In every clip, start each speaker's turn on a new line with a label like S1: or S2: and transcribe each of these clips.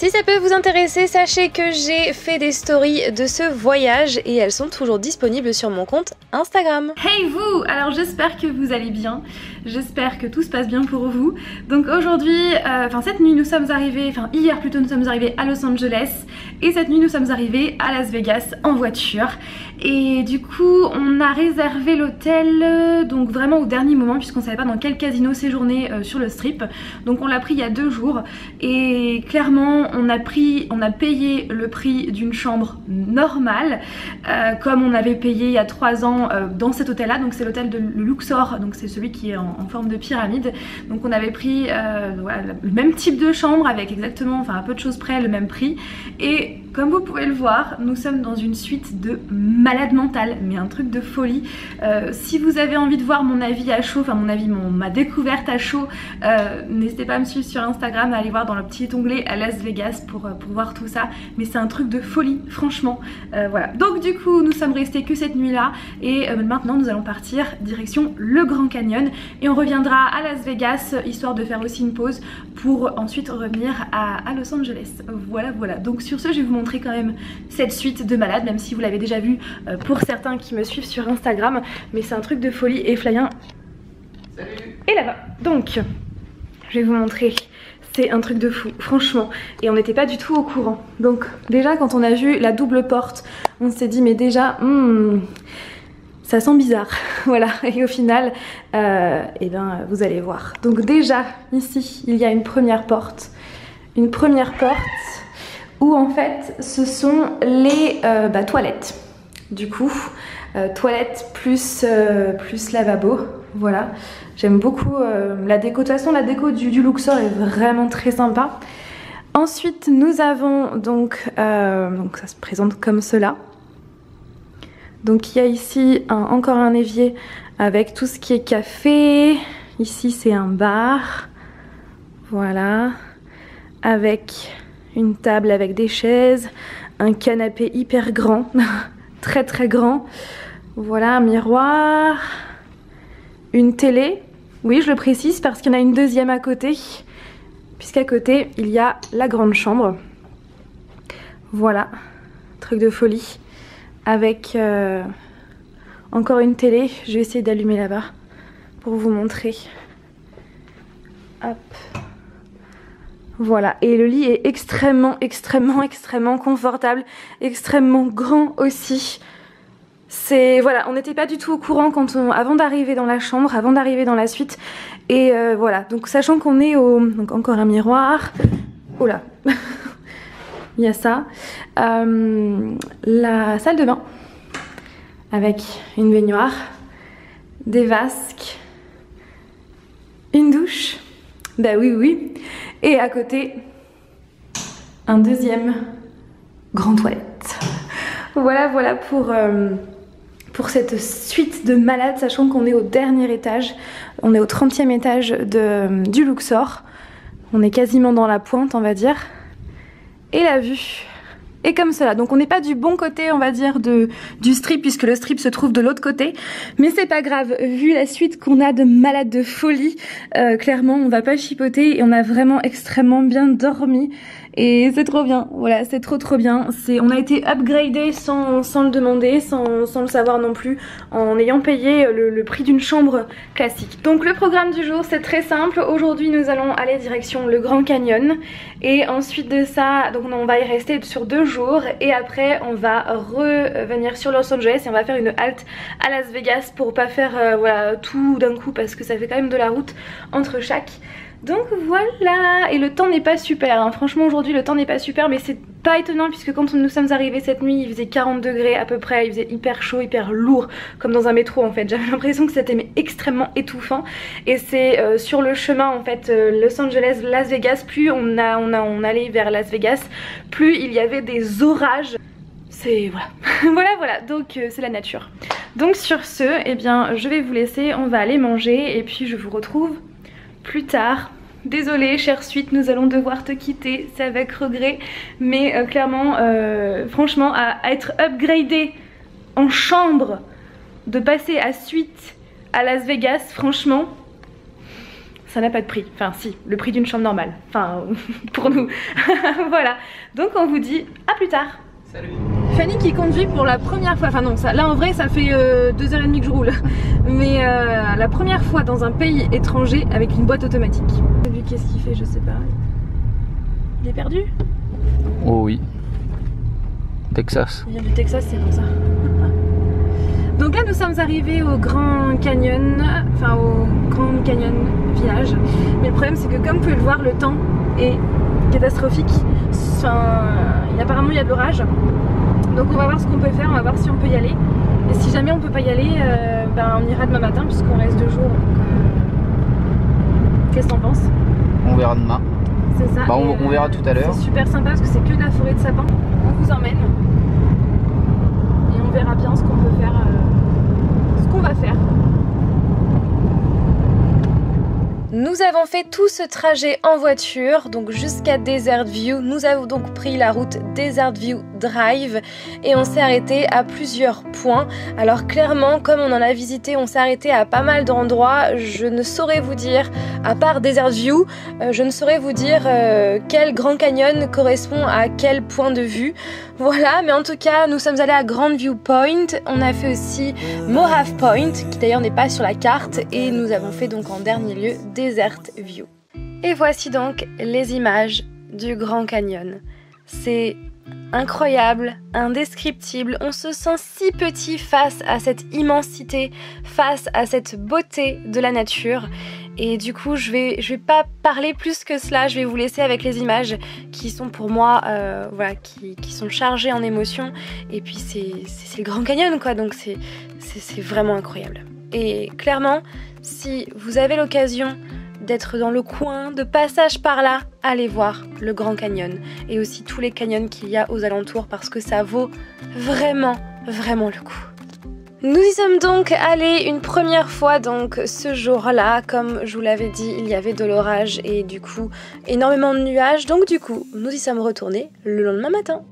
S1: Si ça peut vous intéresser, sachez que j'ai fait des stories de ce voyage et elles sont toujours disponibles sur mon compte Instagram.
S2: Hey vous! Alors j'espère que vous allez bien, j'espère que tout se passe bien pour vous. Donc aujourd'hui, cette nuit nous sommes arrivés, hier plutôt nous sommes arrivés à Los Angeles et cette nuit nous sommes arrivés à Las Vegas en voiture. Et du coup on a réservé l'hôtel donc vraiment au dernier moment puisqu'on savait pas dans quel casino séjourner sur le strip. Donc on l'a pris il y a 2 jours et clairement on a payé le prix d'une chambre normale comme on avait payé il y a 3 ans dans cet hôtel là. Donc c'est l'hôtel de Luxor, donc c'est celui qui est en forme de pyramide. Donc on avait pris voilà, le même type de chambre avec exactement, à peu de choses près, le même prix. Et comme vous pouvez le voir, nous sommes dans une suite de malade mentale, mais un truc de folie. Si vous avez envie de voir mon avis à chaud, ma découverte à chaud, n'hésitez pas à me suivre sur Instagram, à aller voir dans le petit onglet à Las Vegas pour voir tout ça. Mais c'est un truc de folie, franchement. Voilà. Donc du coup, nous sommes restés que cette nuit-là et maintenant nous allons partir direction le Grand Canyon et on reviendra à Las Vegas histoire de faire aussi une pause pour ensuite revenir à Los Angeles. Voilà. Donc sur ce, je vais vous montrer quand même cette suite de malades, même si vous l'avez déjà vu pour certains qui me suivent sur Instagram, mais c'est un truc de folie. Et Flyen est là-bas. Donc je vais vous montrer, c'est un truc de fou franchement, et on n'était pas du tout au courant. Donc déjà quand on a vu la double porte, on s'est dit mais déjà ça sent bizarre. Voilà, et au final vous allez voir. Donc déjà ici il y a une première porte où en fait ce sont les toilettes. Du coup toilettes plus lavabo. Voilà, j'aime beaucoup la déco. De toute façon la déco du Luxor est vraiment très sympa. Ensuite nous avons donc ça se présente comme cela. Donc il y a ici encore un évier avec tout ce qui est café. Ici c'est un bar, voilà, avec une table avec des chaises, un canapé hyper grand, très très grand. Voilà, un miroir, une télé. Oui, je le précise parce qu'il y en a une deuxième à côté, puisqu'à côté il y a la grande chambre. Voilà, truc de folie. Avec encore une télé, je vais essayer d'allumer là-bas pour vous montrer. Hop. Voilà, et le lit est extrêmement confortable, extrêmement grand aussi. C'est voilà, on n'était pas du tout au courant avant d'arriver dans la chambre, avant d'arriver dans la suite. Et voilà, donc sachant qu'on est donc encore un miroir. Oh là. Il y a ça, la salle de bain avec une baignoire, des vasques, une douche, bah oui, et à côté un deuxième grand toilette. Voilà pour cette suite de malades, sachant qu'on est au dernier étage, on est au 30e étage du Luxor, on est quasiment dans la pointe on va dire. Et la vue est comme cela. Donc on n'est pas du bon côté on va dire du strip, puisque le strip se trouve de l'autre côté. Mais c'est pas grave, vu la suite qu'on a de malades de folie, clairement on va pas chipoter et on a vraiment extrêmement bien dormi. Et c'est trop bien, voilà, c'est trop bien. On a été upgradé sans le demander, sans le savoir non plus, en ayant payé le prix d'une chambre classique. Donc le programme du jour c'est très simple. Aujourd'hui nous allons aller direction le Grand Canyon. Et ensuite de ça, donc on va y rester sur 2 jours. Et après on va revenir sur Los Angeles et on va faire une halte à Las Vegas pour pas faire voilà, tout d'un coup, parce que ça fait quand même de la route entre chaque. Donc voilà, et le temps n'est pas super, hein. Franchement aujourd'hui le temps n'est pas super, mais c'est pas étonnant puisque quand nous sommes arrivés cette nuit il faisait 40 degrés à peu près, il faisait hyper chaud, hyper lourd, comme dans un métro en fait. J'avais l'impression que c'était extrêmement étouffant, et c'est sur le chemin en fait Los Angeles, Las Vegas, plus on allait vers Las Vegas, plus il y avait des orages. C'est voilà, donc c'est la nature. Donc sur ce, eh bien je vais vous laisser, on va aller manger et puis je vous retrouve plus tard. Désolée chère suite, nous allons devoir te quitter, c'est avec regret, mais clairement franchement à être upgradé en chambre, de passer à suite à Las Vegas, franchement ça n'a pas de prix. Enfin si, le prix d'une chambre normale. Enfin, pour nous. Voilà. Donc on vous dit à plus tard.
S3: Salut.
S2: Fanny qui conduit pour la première fois, enfin non, ça, là en vrai ça fait 2h30 que je roule. Mais la première fois dans un pays étranger avec une boîte automatique. Lui qu'est-ce qu'il fait, je sais pas. Il est perdu?
S3: Oh oui. Texas.
S2: Il vient du Texas, c'est comme ça. Donc là nous sommes arrivés au Grand Canyon, enfin au Grand Canyon Village. Mais le problème c'est que comme vous pouvez le voir, le temps est catastrophique. Enfin, apparemment il y a de l'orage. Donc on va voir ce qu'on peut faire, on va voir si on peut y aller. Et si jamais on peut pas y aller, ben, on ira demain matin puisqu'on reste 2 jours. Qu'est-ce que t'en penses?
S3: On verra demain.
S2: C'est ça.
S3: Bah, on verra tout à l'heure.
S2: C'est super sympa parce que c'est que de la forêt de sapins. On vous emmène. Et on verra bien ce qu'on peut faire. Ce qu'on va faire.
S1: Nous avons fait tout ce trajet en voiture, donc jusqu'à Desert View. Nous avons donc pris la route Desert View Drive et on s'est arrêté à plusieurs points. Alors clairement, comme on en a visité, on s'est arrêté à pas mal d'endroits. Je ne saurais vous dire, à part Desert View, je ne saurais vous dire quel Grand Canyon correspond à quel point de vue. Voilà, mais en tout cas, nous sommes allés à Grand View Point. On a fait aussi Mohave Point, qui d'ailleurs n'est pas sur la carte. Et nous avons fait donc en dernier lieu Desert View. Et voici donc les images du Grand Canyon. C'est incroyable, indescriptible. On se sent si petit face à cette immensité, face à cette beauté de la nature. Et du coup, je vais pas parler plus que cela. Je vais vous laisser avec les images qui sont pour moi, voilà, qui sont chargées en émotions. Et puis c'est le Grand Canyon, quoi. Donc c'est vraiment incroyable. Et clairement, si vous avez l'occasion d'être dans le coin, de passage par là, allez voir le Grand Canyon et aussi tous les canyons qu'il y a aux alentours parce que ça vaut vraiment, vraiment le coup. Nous y sommes donc allés une première fois donc ce jour-là, comme je vous l'avais dit, il y avait de l'orage et du coup énormément de nuages, donc du coup nous y sommes retournés le lendemain matin.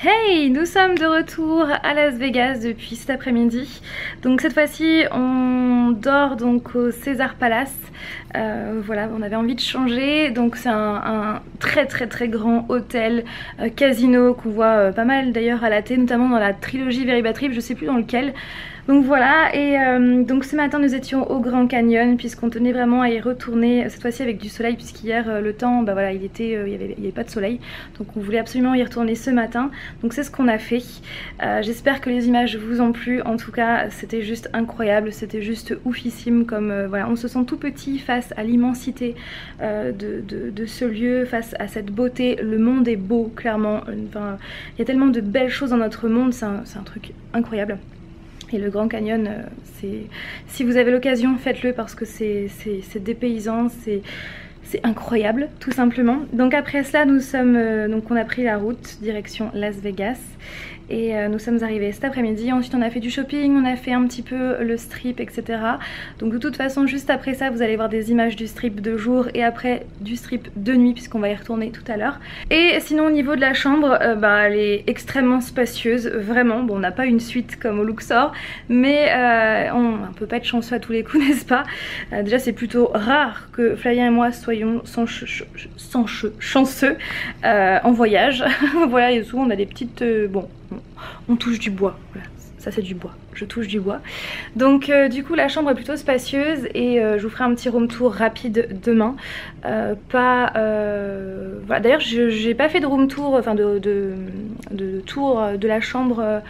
S2: Hey, nous sommes de retour à Las Vegas depuis cet après-midi. Donc cette fois-ci on dort donc au Caesars Palace. Voilà, on avait envie de changer. Donc c'est un très grand hôtel casino qu'on voit pas mal d'ailleurs à la télé, notamment dans la trilogie Very Bad Trip, je sais plus dans lequel. Donc voilà, et donc ce matin nous étions au Grand Canyon puisqu'on tenait vraiment à y retourner cette fois-ci avec du soleil, puisqu'hier le temps, bah voilà, il y avait pas de soleil, donc on voulait absolument y retourner ce matin. Donc c'est ce qu'on a fait. J'espère que les images vous ont plu. En tout cas c'était juste incroyable, c'était juste oufissime, comme voilà, on se sent tout petit face à l'immensité de ce lieu, face à cette beauté. Le monde est beau, clairement. Enfin, il y a tellement de belles choses dans notre monde, c'est un truc incroyable. Et le Grand Canyon, si vous avez l'occasion, faites-le parce que c'est dépaysant, c'est incroyable, tout simplement. Donc après cela, on a pris la route direction Las Vegas. Et nous sommes arrivés cet après-midi. Ensuite on a fait du shopping, on a fait un petit peu le strip, etc. Donc de toute façon juste après ça vous allez voir des images du strip de jour et après du strip de nuit, puisqu'on va y retourner tout à l'heure. Et sinon au niveau de la chambre, elle est extrêmement spacieuse, vraiment. Bon, on n'a pas une suite comme au Luxor, mais on peut pas être chanceux à tous les coups, n'est-ce pas? Déjà c'est plutôt rare que Flavien et moi soyons chanceux en voyage. Voilà, et souvent on a des petites... bon, on touche du bois, voilà, ça c'est du bois, je touche du bois. Donc du coup la chambre est plutôt spacieuse et je vous ferai un petit room tour rapide demain. Voilà, d'ailleurs j'ai pas fait de room tour, enfin de tour de la chambre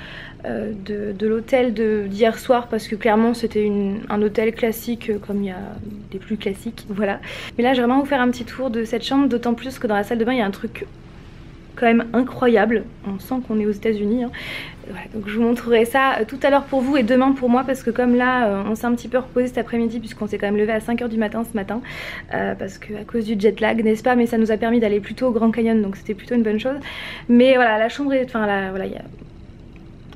S2: de l'hôtel d'hier soir, parce que clairement c'était un hôtel classique comme il y a des plus classiques, voilà. Mais là j'ai vraiment vous faire un petit tour de cette chambre, d'autant plus que dans la salle de bain il y a un truc quand même incroyable, on sent qu'on est aux États-Unis, hein. Voilà, donc je vous montrerai ça tout à l'heure pour vous et demain pour moi, parce que comme là on s'est un petit peu reposé cet après-midi puisqu'on s'est quand même levé à 5 h du matin ce matin, parce que à cause du jet lag, n'est-ce pas, mais ça nous a permis d'aller plutôt au Grand Canyon, donc c'était plutôt une bonne chose. Mais voilà, la chambre est, enfin là, voilà,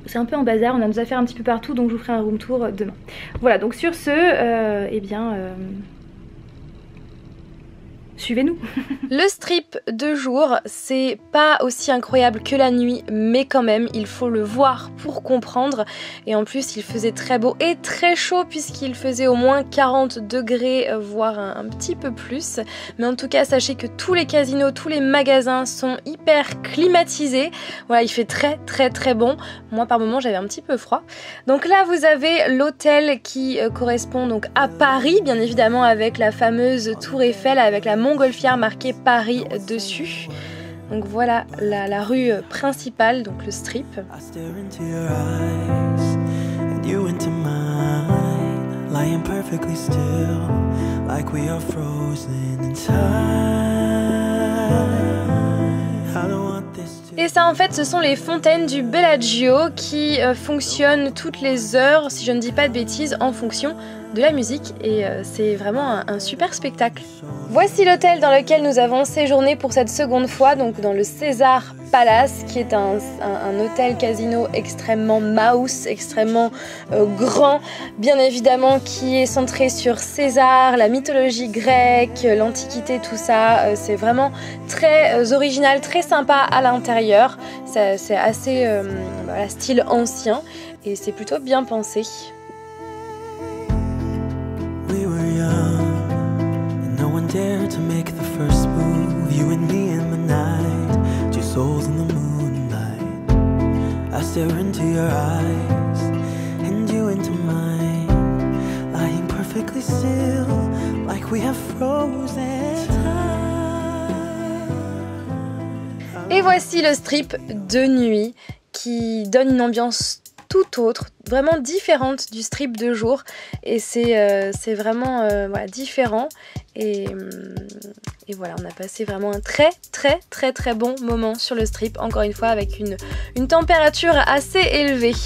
S2: c'est un peu en bazar, on a nos affaires un petit peu partout, donc je vous ferai un room tour demain. Voilà, donc sur ce, eh bien... suivez-nous.
S1: Le strip de jour, c'est pas aussi incroyable que la nuit, mais quand même, il faut le voir pour comprendre. Et en plus, il faisait très beau et très chaud, puisqu'il faisait au moins 40 degrés, voire un petit peu plus. Mais en tout cas, sachez que tous les casinos, tous les magasins sont hyper climatisés. Voilà, il fait très bon. Moi, par moment, j'avais un petit peu froid. Donc là, vous avez l'hôtel qui correspond donc à Paris, bien évidemment, avec la fameuse Tour Eiffel, avec la montgolfière marquée Paris dessus. Donc voilà la rue principale, donc le strip. Et ça en fait ce sont les fontaines du Bellagio qui fonctionnent toutes les heures, si je ne dis pas de bêtises, en fonction de la musique, et c'est vraiment un super spectacle. Voici l'hôtel dans lequel nous avons séjourné pour cette seconde fois, donc dans le Caesars Palace, qui est un hôtel casino extrêmement mouse, extrêmement grand, bien évidemment, qui est centré sur César, la mythologie grecque, l'antiquité, tout ça. C'est vraiment très original, très sympa à l'intérieur. C'est assez voilà, style ancien, et c'est plutôt bien pensé.
S4: Dare to make the first move, you and me in the night, two souls in the moonlight. I stare into your eyes, and you into mine, lying perfectly still, like we have frozen time.
S1: Et voici le strip de nuit qui donne une ambiance tout autre, vraiment différente du strip de jour, et c'est vraiment voilà, différent, et voilà, on a passé vraiment un très bon moment sur le strip, encore une fois avec une température assez élevée.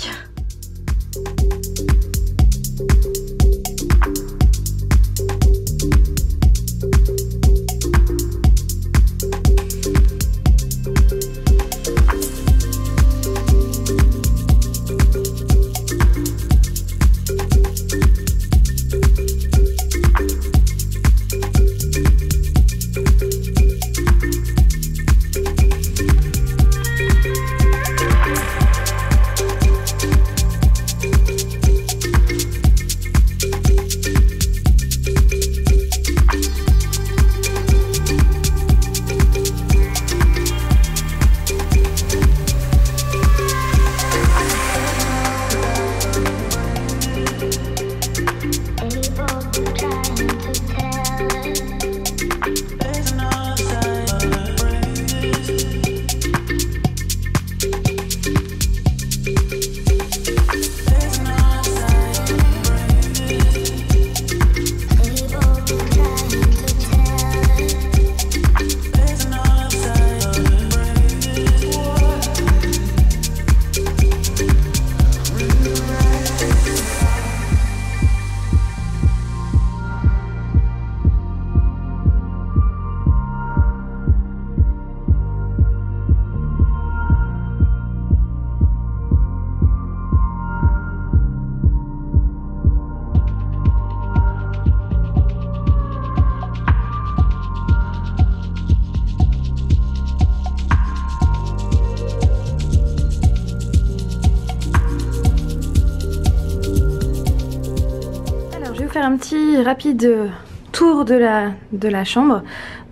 S2: un petit rapide tour de la chambre.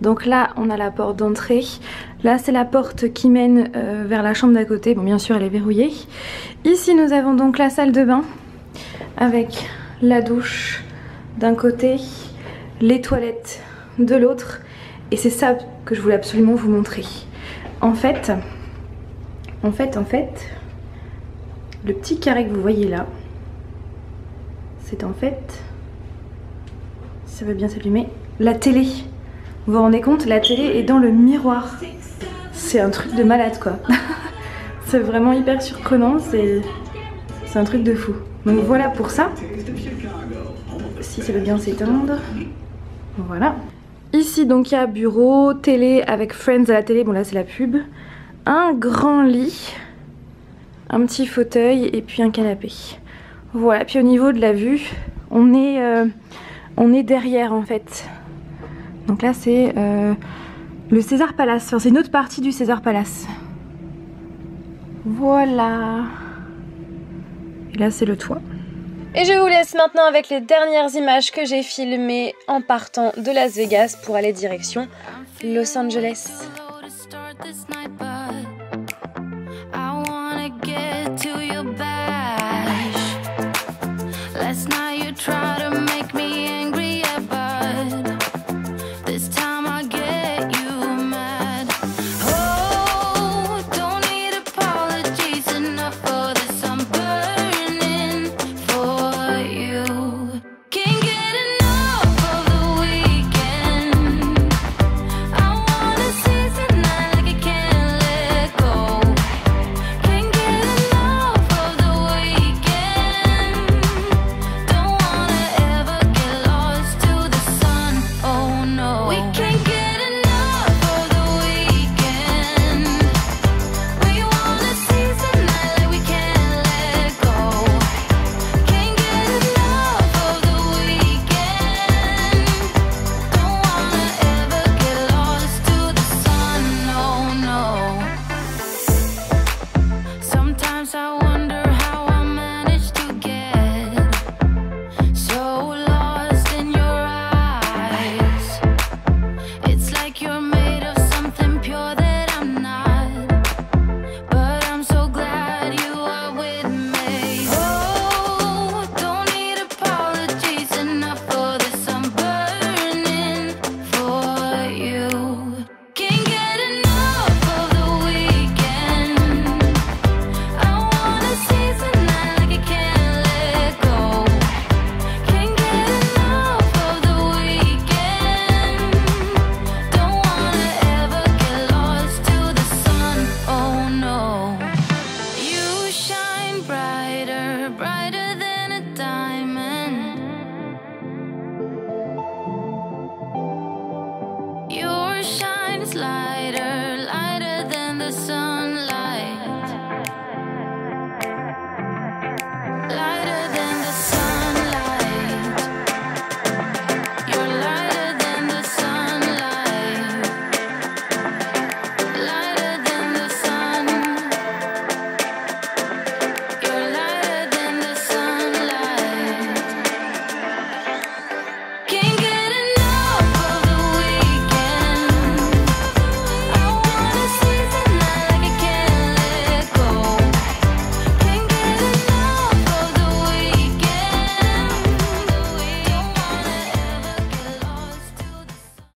S2: Donc là on a la porte d'entrée, là c'est la porte qui mène vers la chambre d'à côté, bon bien sûr elle est verrouillée. Ici nous avons donc la salle de bain avec la douche d'un côté, les toilettes de l'autre, et c'est ça que je voulais absolument vous montrer. En fait, le petit carré que vous voyez là, c'est en fait, ça va bien s'allumer, la télé. Vous vous rendez compte, la télé est dans le miroir. C'est un truc de malade quoi. C'est vraiment hyper surprenant, c'est un truc de fou. Donc voilà pour ça. Si ça veut bien s'éteindre. Voilà. Ici donc il y a bureau, télé avec Friends à la télé, bon là c'est la pub. Un grand lit, un petit fauteuil et puis un canapé. Voilà, puis au niveau de la vue, on est derrière en fait. Donc là c'est le César Palace, enfin, c'est une autre partie du César Palace. Voilà. Et là c'est le toit.
S1: Et je vous laisse maintenant avec les dernières images que j'ai filmées en partant de Las Vegas pour aller direction Los Angeles.
S5: This night, but